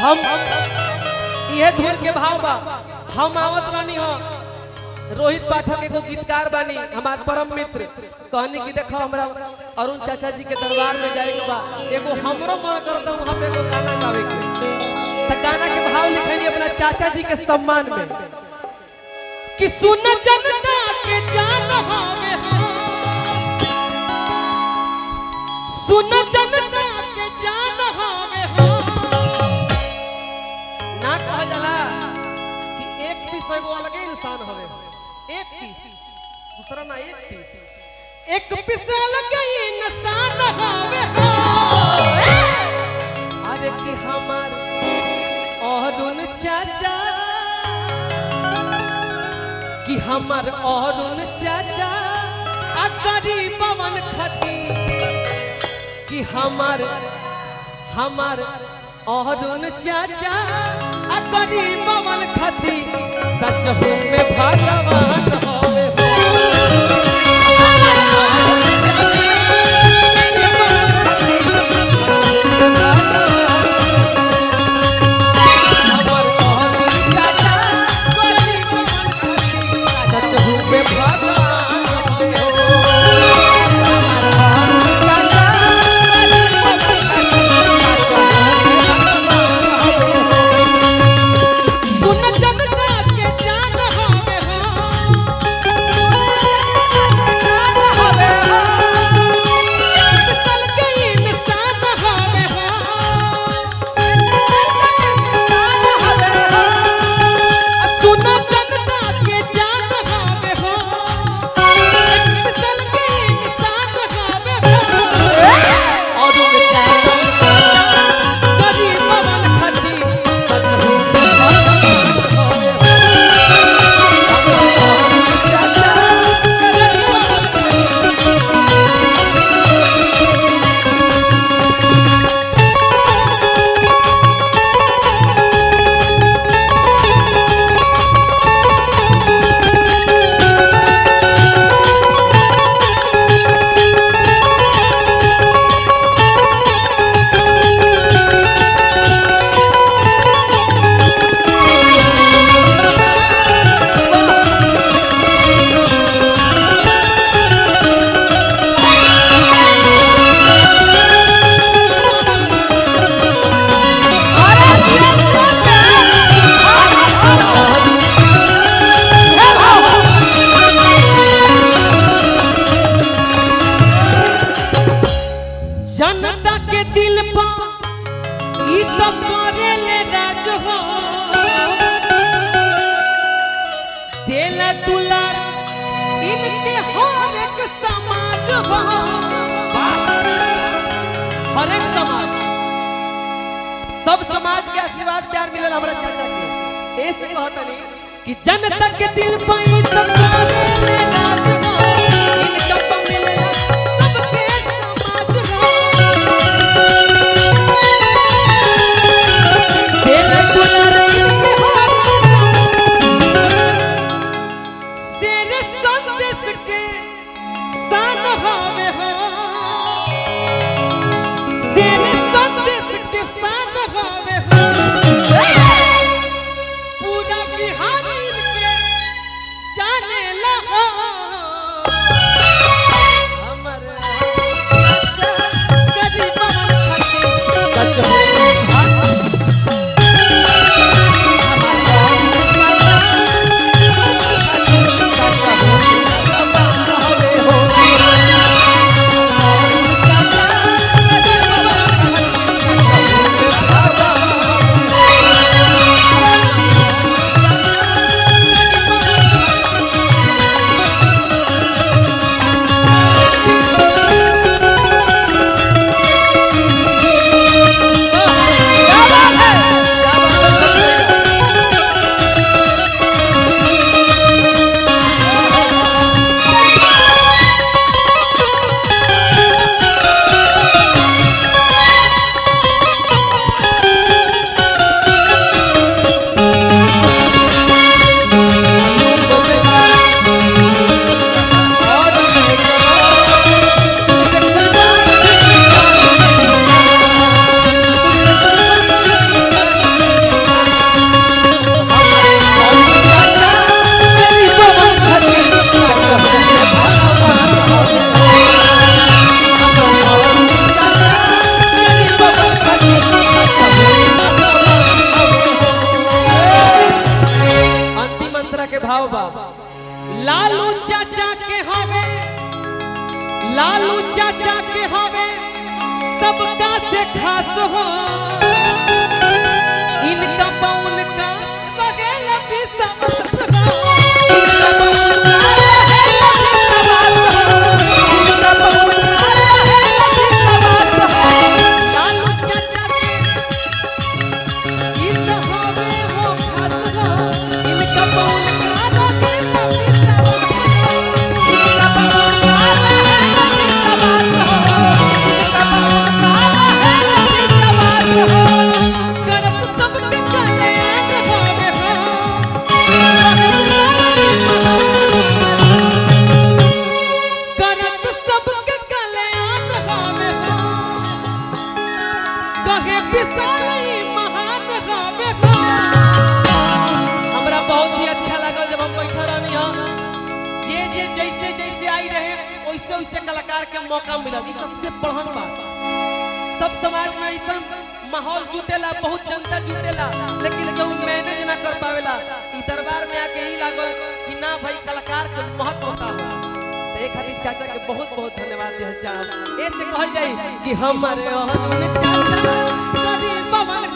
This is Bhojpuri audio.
हम यह धुन के भाव बा हम आवत रानी हो रोहित पाठक एगो गीतकार बानी हमार परम मित्र कहनी कि देखो हमरा अरुण चाचा जी के दरबार में जाए के बा एगो हमरो मन करता हूं हम एगो गाना गावे के त गाना के भाव लिखनी अपना चाचा जी के सम्मान में कि सुन जनता के जान हवे सुन जनता के जान हवे ना कहा जाला कि एक पीस एगो अलग इंसान हवे एक पीस दूसरा ना एक पीस अलग इंसान हवे अरे कि हमार अरुण चाचा कि हमार अरुण चाचा आ गरीबवन खती कि हमार अरुण चाचा आ गरीबवन खती सच में भगवान होवे जनता के दिल पर ई तो करेले राज हो देला दुलार इनके हर एक समाज हो हर एक समाज सब समाज के आशीर्वाद प्यार मिलल हमरा चाचा के ऐसे कहतनी कि जनता के दिल पर ई तो करेले राज हो इनका मिले सबके समाज हो पूरा बिहार जाने लगा चाचा के हवे सबका से खास हो इनका पौन का बगैर भी समझ कलाकार के मौका मिला सबसे बढ़न बात। सब समाज में ऐसा माहौल जुटेला, बहुत जनता जुटेला, लेकिन केहू मैनेज ना कर पावेला। ई दरबार में आके ही लागल कि ना भाई कलाकार के महत्व का हो। तो एक खाली चाचा के बहुत बहुत धन्यवाद दे चाह। ऐसे कहल जाई कि हमारे अरुण चाचा गरीब भवन